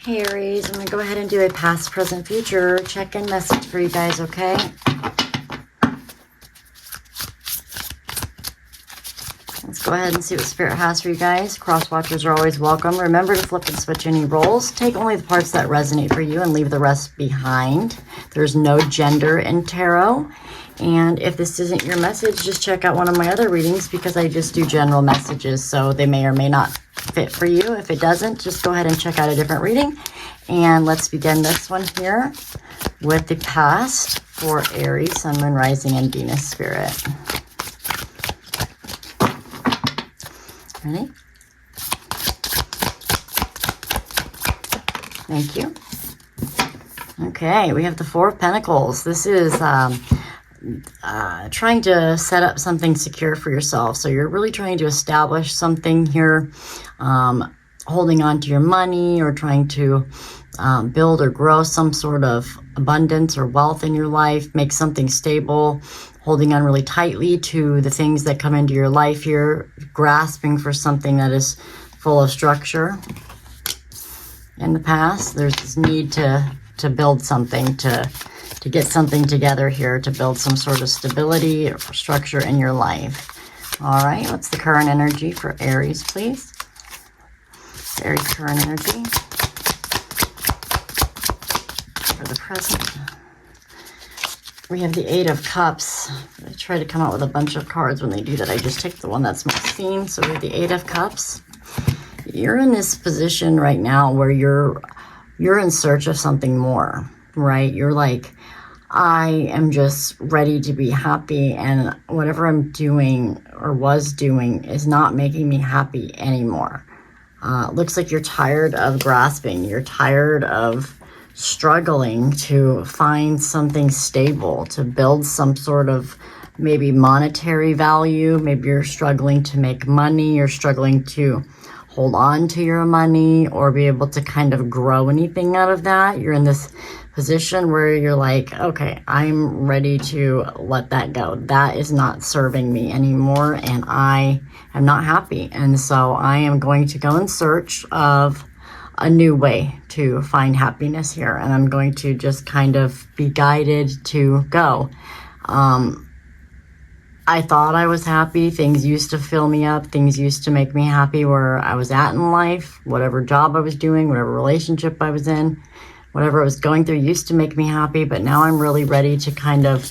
Hey Aries, I'm going to go ahead and do a past, present, future check-in message for you guys, okay? Let's go ahead and see what Spirit has for you guys. Cross watchers are always welcome. Remember to flip and switch any roles. Take only the parts that resonate for you and leave the rest behind. There's no gender in tarot. And if this isn't your message, just check out one of my other readings because I just do general messages, so they may or may not fit for you. If it doesn't, just go ahead and check out a different reading. And let's begin this one here with the past for Aries, Sun, Moon, Rising, and Venus Spirit. Ready? Thank you. Okay, we have the Four of Pentacles. This is trying to set up something secure for yourself. So you're really trying to establish something here, holding on to your money or trying to build or grow some sort of abundance or wealth in your life, make something stable, holding on really tightly to the things that come into your life here, grasping for something that is full of structure. In the past, there's this need to build something, to get something together here, to build some sort of stability or structure in your life. All right, what's the current energy for Aries, please? Aries current energy for the present. We have the Eight of Cups. I try to come out with a bunch of cards when they do that. I just take the one that's most seen. So we have the Eight of Cups. You're in this position right now where you're in search of something more, right? You're like, I am just ready to be happy, and whatever I'm doing or was doing is not making me happy anymore. Looks like you're tired of grasping. You're tired of struggling to find something stable, to build some sort of maybe monetary value. Maybe you're struggling to make money. You're struggling to hold on to your money or be able to kind of grow anything out of that. You're in this position where you're like, okay, I'm ready to let that go. That is not serving me anymore, and I am not happy. And so I am going to go in search of a new way to find happiness here. And I'm going to just kind of be guided to go. I thought I was happy. Things used to fill me up. Things used to make me happy where I was at in life. Whatever job I was doing, whatever relationship I was in, whatever I was going through used to make me happy. But now I'm really ready to kind of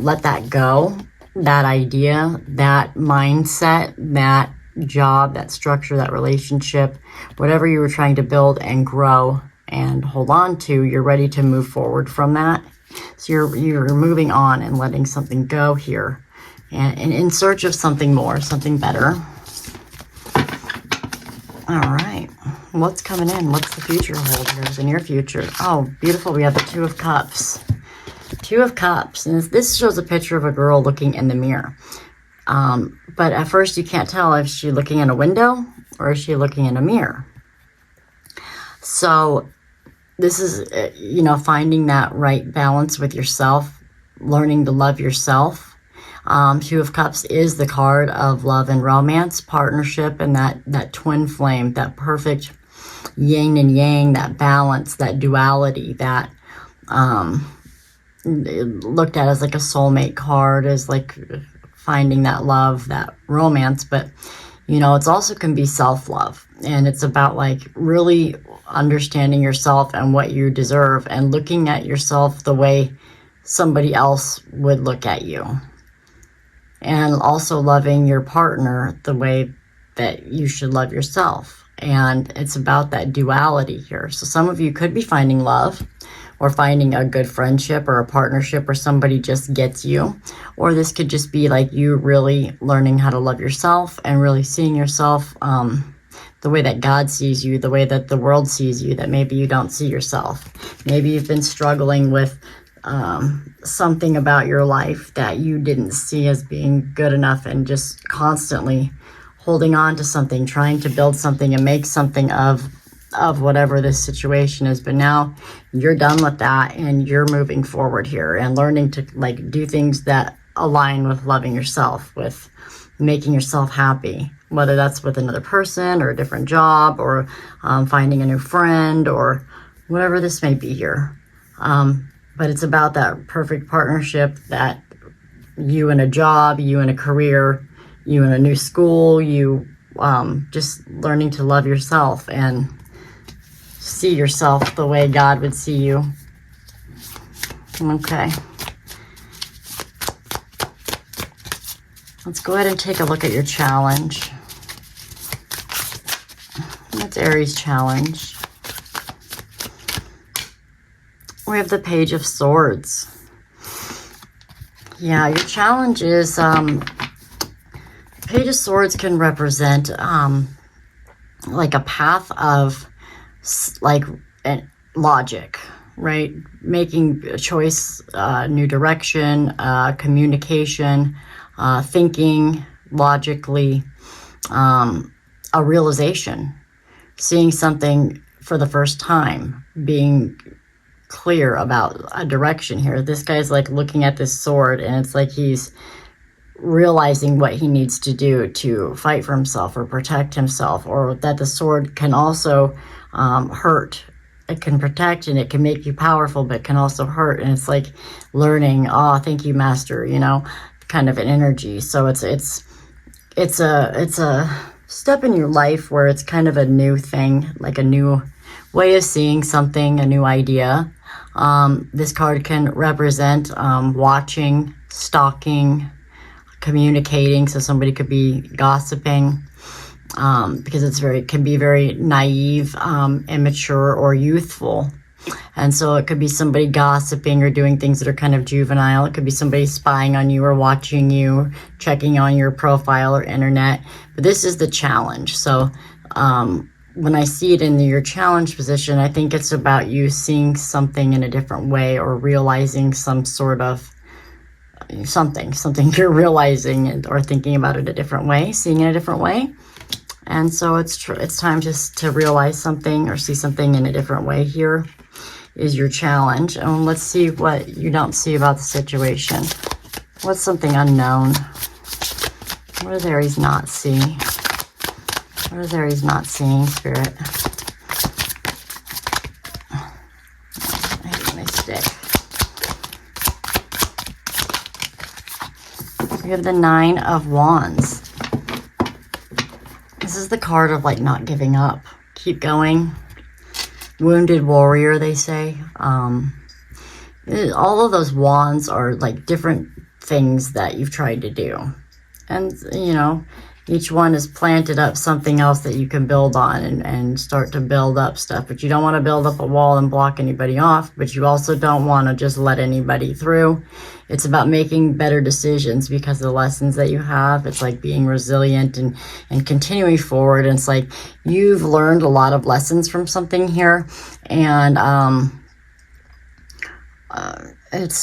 let that go. That idea, that mindset, that job, that structure, that relationship, whatever you were trying to build and grow and hold on to, you're ready to move forward from that. So you're moving on and letting something go here. And in search of something more, something better. All right. What's coming in? What's the future hold here? The near future. Oh, beautiful. We have the Two of Cups. Two of Cups. And this shows a picture of a girl looking in the mirror. But at first you can't tell if she's looking in a window or is she looking in a mirror. So this is, finding that right balance with yourself, learning to love yourself. Two of Cups is the card of love and romance, partnership, and that twin flame, that perfect yin and yang, that balance, that duality, that looked at as like a soulmate card, as like finding that love, that romance. But it's also can be self-love, and it's about like really understanding yourself and what you deserve and looking at yourself the way somebody else would look at you. And also loving your partner the way that you should love yourself. And it's about that duality here. So some of you could be finding love or finding a good friendship or a partnership where somebody just gets you. Or this could just be like you really learning how to love yourself and really seeing yourself the way that God sees you, the way that the world sees you, that maybe you don't see yourself. Maybe you've been struggling with something about your life that you didn't see as being good enough, and just constantly holding on to something, trying to build something and make something of whatever this situation is. But now you're done with that and you're moving forward here and learning to like do things that align with loving yourself, with making yourself happy, whether that's with another person or a different job or finding a new friend or whatever this may be here. But it's about that perfect partnership, that you in a job, you in a career, you in a new school, you just learning to love yourself and see yourself the way God would see you. Okay. Let's go ahead and take a look at your challenge. That's Aries challenge. We have the Page of Swords. Yeah, your challenge is, Page of Swords can represent like a path of like logic, right? Making a choice, new direction, communication, thinking logically, a realization, seeing something for the first time, being clear about a direction here. This guy's like looking at this sword and it's like he's realizing what he needs to do to fight for himself or protect himself, or that the sword can also hurt. It can protect and it can make you powerful, but it can also hurt. And it's like learning, oh, thank you, master, you know, kind of an energy. So it's a step in your life where it's kind of a new thing, like a new way of seeing something, a new idea. This card can represent watching, stalking, communicating. So somebody could be gossiping, because it's can be very naive, immature, or youthful. And so it could be somebody gossiping or doing things that are kind of juvenile. It could be somebody spying on you or watching you, checking on your profile or internet. But this is the challenge. So when I see it in your challenge position, I think it's about you seeing something in a different way, or realizing some sort of something you're realizing or thinking about it a different way, seeing it a different way. And so it's time just to realize something or see something in a different way. Here is your challenge. And let's see what you don't see about the situation. What's something unknown? What does Aries not see? What is Aries not seeing, Spirit? I hate my stick. We have the Nine of Wands. This is the card of like not giving up. Keep going. Wounded warrior, they say. All of those wands are like different things that you've tried to do. And, you know, each one is planted up something else that you can build on and start to build up stuff. But you don't want to build up a wall and block anybody off. But you also don't want to just let anybody through. It's about making better decisions because of the lessons that you have. It's like being resilient and continuing forward. And it's like you've learned a lot of lessons from something here. And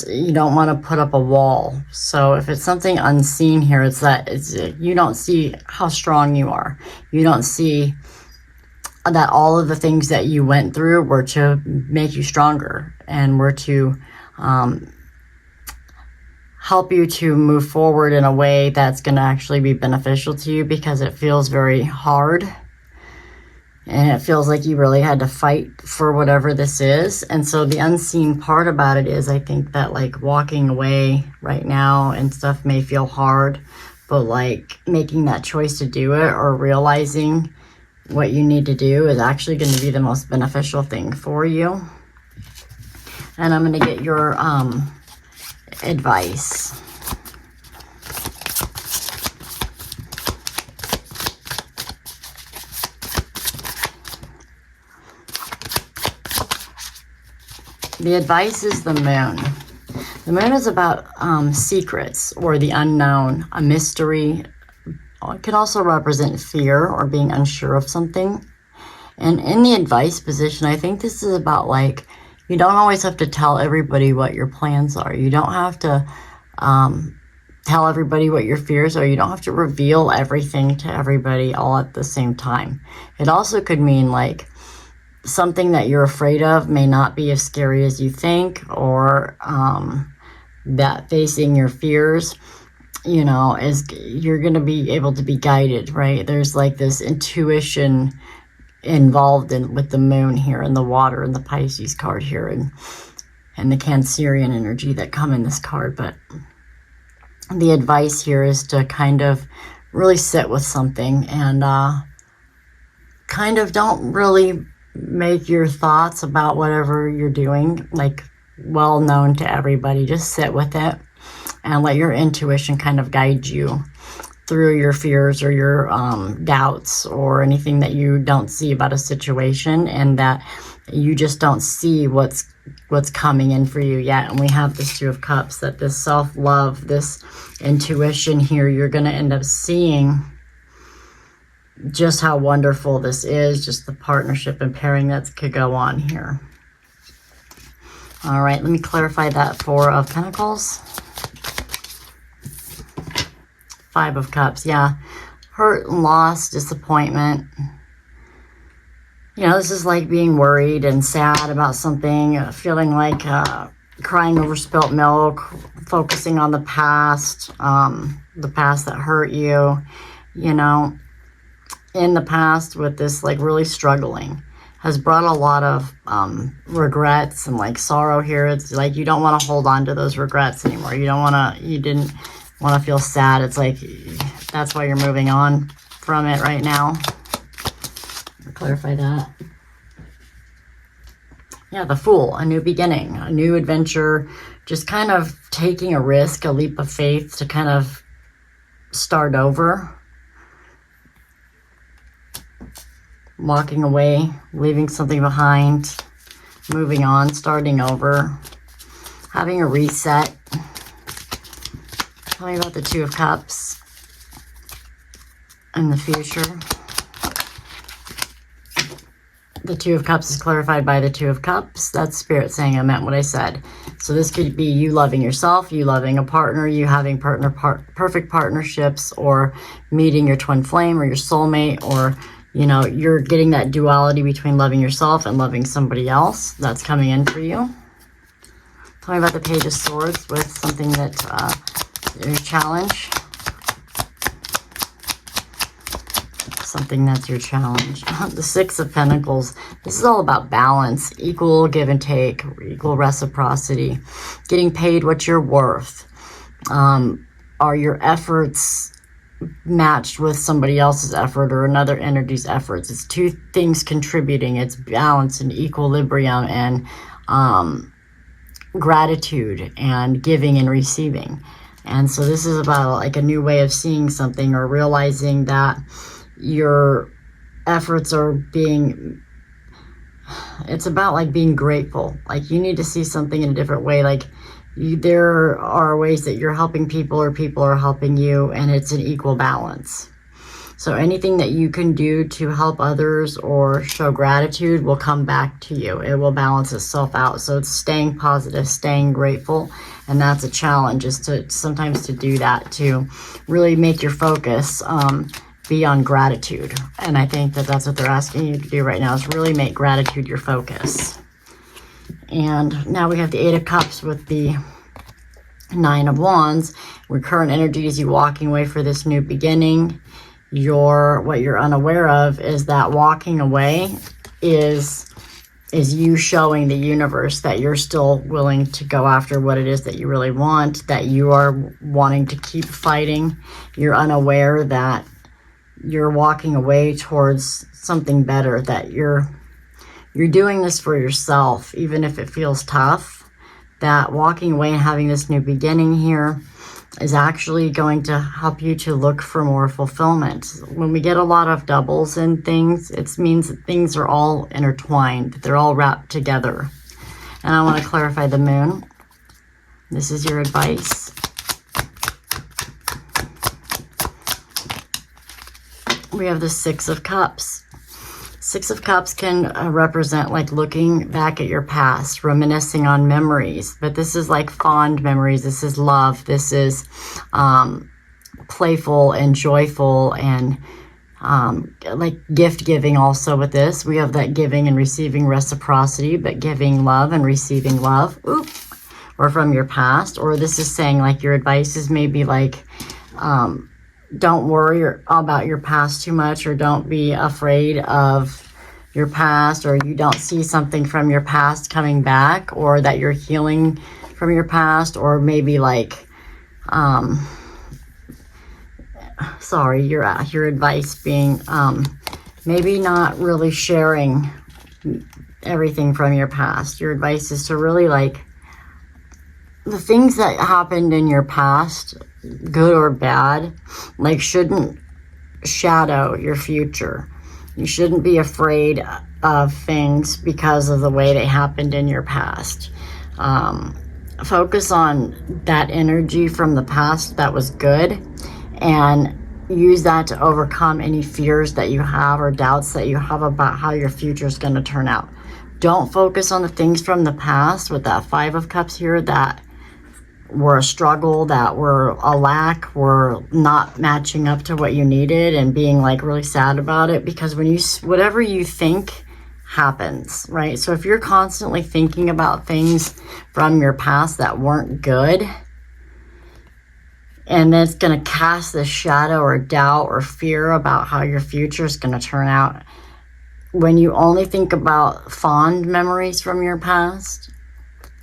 you don't want to put up a wall. So if it's something unseen here, it's you don't see how strong you are. You don't see that all of the things that you went through were to make you stronger and were to help you to move forward in a way that's going to actually be beneficial to you, because it feels very hard. And it feels like you really had to fight for whatever this is. And so the unseen part about it is, I think that like walking away right now and stuff may feel hard, but like making that choice to do it or realizing what you need to do is actually going to be the most beneficial thing for you. And I'm going to get your advice. The advice is the moon. The moon is about secrets or the unknown, a mystery. It can also represent fear or being unsure of something. And in the advice position, I think this is about like, you don't always have to tell everybody what your plans are. You don't have to tell everybody what your fears are. You don't have to reveal everything to everybody all at the same time. It also could mean like, something that you're afraid of may not be as scary as you think, or that facing your fears you know, is you're going to be able to be guided, right? There's like this intuition involved in with the moon here and the water and the Pisces card here and the Cancerian energy that come in this card. But the advice here is to kind of really sit with something and kind of don't really make your thoughts about whatever you're doing like well known to everybody. Just sit with it and let your intuition kind of guide you through your fears or your doubts or anything that you don't see about a situation, and that you just don't see what's coming in for you yet. And we have this Two of Cups, that this self-love, this intuition here, you're going to end up seeing just how wonderful this is, just the partnership and pairing that could go on here. All right, let me clarify that Four of Pentacles. Five of Cups, yeah. Hurt, loss, disappointment. You know, this is like being worried and sad about something, feeling like crying over spilt milk, focusing on the past that hurt you, you know. In the past with this, like really struggling, has brought a lot of regrets and like sorrow here. It's like you don't want to hold on to those regrets anymore. You didn't want to feel sad. It's like that's why you're moving on from it right now. I'll clarify that. Yeah, the Fool, a new beginning, a new adventure, just kind of taking a risk, a leap of faith to kind of start over. Walking away, leaving something behind, moving on, starting over, having a reset. Tell me about the Two of Cups and the future. The Two of Cups is clarified by the Two of Cups. That's Spirit saying I meant what I said. So this could be you loving yourself, you loving a partner, you having perfect partnerships, or meeting your twin flame or your soulmate, or you know, you're getting that duality between loving yourself and loving somebody else. That's coming in for you. Tell me about the Page of Swords with something that your challenge. Something that's your challenge. The Six of Pentacles. This is all about balance, equal give and take, equal reciprocity, getting paid what you're worth. Are your efforts matched with somebody else's effort or another entity's efforts? It's two things contributing. It's balance and equilibrium and gratitude and giving and receiving. And so this is about like a new way of seeing something, or realizing that your efforts are being, it's about like being grateful. Like you need to see something in a different way. Like there are ways that you're helping people or people are helping you, and it's an equal balance. So anything that you can do to help others or show gratitude will come back to you. It will balance itself out. So it's staying positive, staying grateful. And that's a challenge, is to sometimes to do that, to really make your focus be on gratitude. And I think that that's what they're asking you to do right now, is really make gratitude your focus. And now we have the Eight of Cups with the Nine of Wands. Recurrent energy is you walking away for this new beginning. What you're unaware of is that walking away is you showing the universe that you're still willing to go after what it is that you really want, that you are wanting to keep fighting. You're unaware that you're walking away towards something better, that you're doing this for yourself, even if it feels tough. That walking away and having this new beginning here is actually going to help you to look for more fulfillment. When we get a lot of doubles in things, it means that things are all intertwined, that they're all wrapped together. And I want to clarify the Moon. This is your advice. We have the Six of Cups. Six of Cups can represent like looking back at your past, reminiscing on memories. But this is like fond memories. This is love. This is playful and joyful, and like gift giving also with this. We have that giving and receiving reciprocity, but giving love and receiving love. Or from your past. Or this is saying like your advice is maybe like Don't worry about your past too much, or don't be afraid of your past, or you don't see something from your past coming back, or that you're healing from your past, or maybe like, sorry, your advice being, maybe not really sharing everything from your past. Your advice is to really, like, the things that happened in your past, good or bad, like, shouldn't shadow your future. You shouldn't be afraid of things because of the way they happened in your past. Focus on that energy from the past that was good, and use that to overcome any fears that you have or doubts that you have about how your future is going to turn out. Don't focus on the things from the past with that Five of Cups here that were a struggle, that were a lack, were not matching up to what you needed, and being like really sad about it, because when whatever you think happens, right? So if you're constantly thinking about things from your past that weren't good, and then it's going to cast this shadow or doubt or fear about how your future is going to turn out. When you only think about fond memories from your past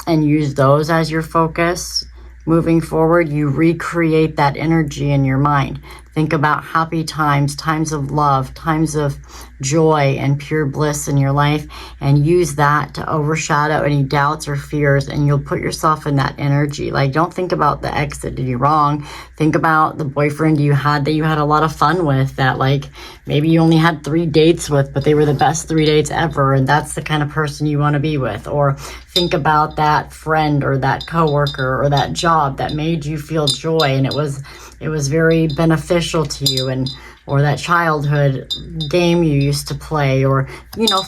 and use those as your focus moving forward, you recreate that energy in your mind. Think about happy times, times of love, times of joy and pure bliss in your life, and use that to overshadow any doubts or fears, and you'll put yourself in that energy. Like, don't think about the ex that did you wrong. Think about the boyfriend you had that you had a lot of fun with, that like maybe you only had 3 dates with, but they were the best 3 dates ever, and that's the kind of person you want to be with. Or think about that friend or that coworker or that job that made you feel joy, and it was very beneficial to you, and or that childhood game you used to play, or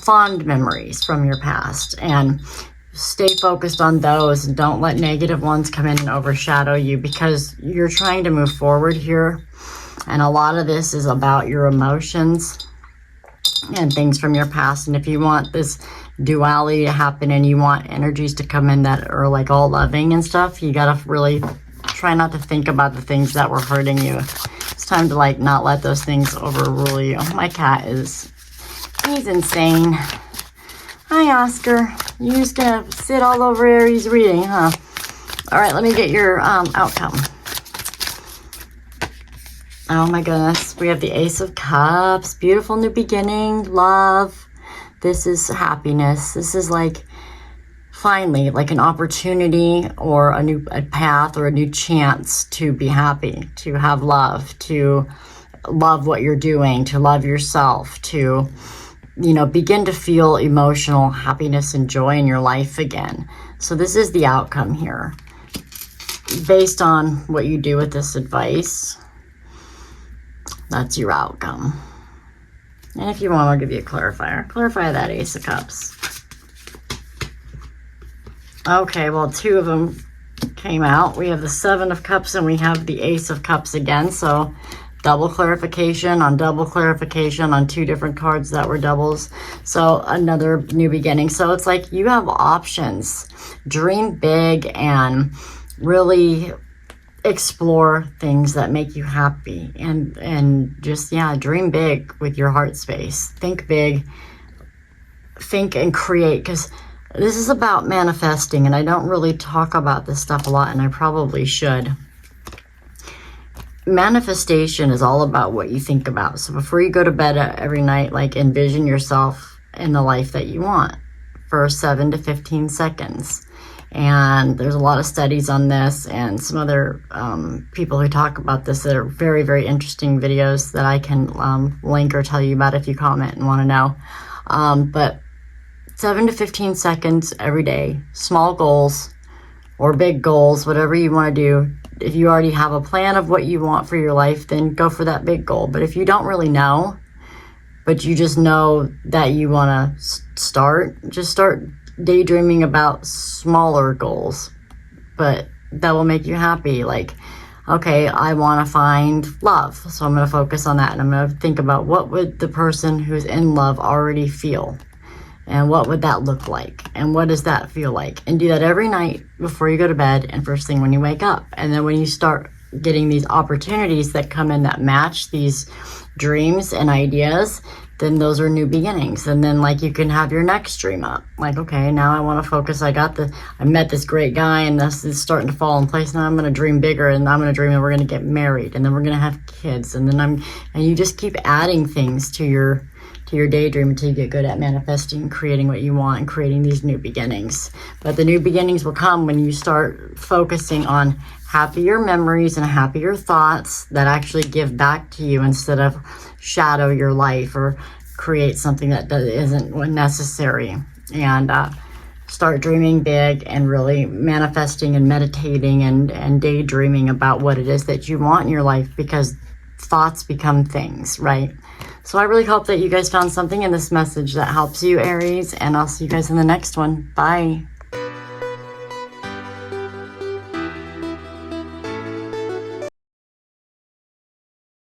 fond memories from your past, and stay focused on those, and don't let negative ones come in and overshadow you, because you're trying to move forward here, and a lot of this is about your emotions and things from your past. And if you want this duality to happen and you want energies to come in that are like all loving and stuff, you gotta really try not to think about the things that were hurting you. It's time to like not let those things overrule you. My cat he's insane. Hi, Oscar. You're just gonna sit all over Aries reading, huh? All right, let me get your outcome. Oh my goodness, we have the Ace of Cups. Beautiful new beginning, love. This is happiness. This is like finally like an opportunity or a path or a new chance to be happy, to have love, to love what you're doing, to love yourself, to begin to feel emotional happiness and joy in your life again. So this is the outcome here. Based on what you do with this advice, that's your outcome. And if you want, I'll give you a clarifier. Clarify that Ace of Cups. Okay, well, 2 of them came out. We have the 7 of Cups and we have the Ace of Cups again. So double clarification on 2 different cards that were doubles. So another new beginning. So it's like you have options. Dream big and really explore things that make you happy, and just dream big with your heart space. Think big, think and create, because this is about manifesting, and I don't really talk about this stuff a lot, and I probably should. Manifestation is all about what you think about. So before you go to bed every night, like envision yourself in the life that you want for 7 to 15 seconds. And there's a lot of studies on this, and some other people who talk about this that are very, very interesting videos that I can link or tell you about if you comment and want to know. But 7 to 15 seconds every day, small goals or big goals, whatever you want to do. If you already have a plan of what you want for your life, then go for that big goal. But if you don't really know, but you just know that you want to start, just start daydreaming about smaller goals, but that will make you happy. Like, okay, I want to find love, so I'm going to focus on that, and I'm going to think about what would the person who's in love already feel, and what would that look like, and what does that feel like, and do that every night before you go to bed and first thing when you wake up. And then when you start getting these opportunities that come in that match these dreams and ideas, then those are new beginnings. And then like you can have your next dream up. Like, okay, now I want to focus. I met this great guy and this is starting to fall in place. Now I'm going to dream bigger, and I'm going to dream that we're going to get married, and then we're going to have kids. And then and you just keep adding things to your daydream until you get good at manifesting, creating what you want, and creating these new beginnings. But the new beginnings will come when you start focusing on happier memories and happier thoughts that actually give back to you instead of shadow your life or create something that isn't necessary. And start dreaming big and really manifesting and meditating and daydreaming about what it is that you want in your life, because thoughts become things, right? So I really hope that you guys found something in this message that helps you, Aries, and I'll see you guys in the next one. Bye.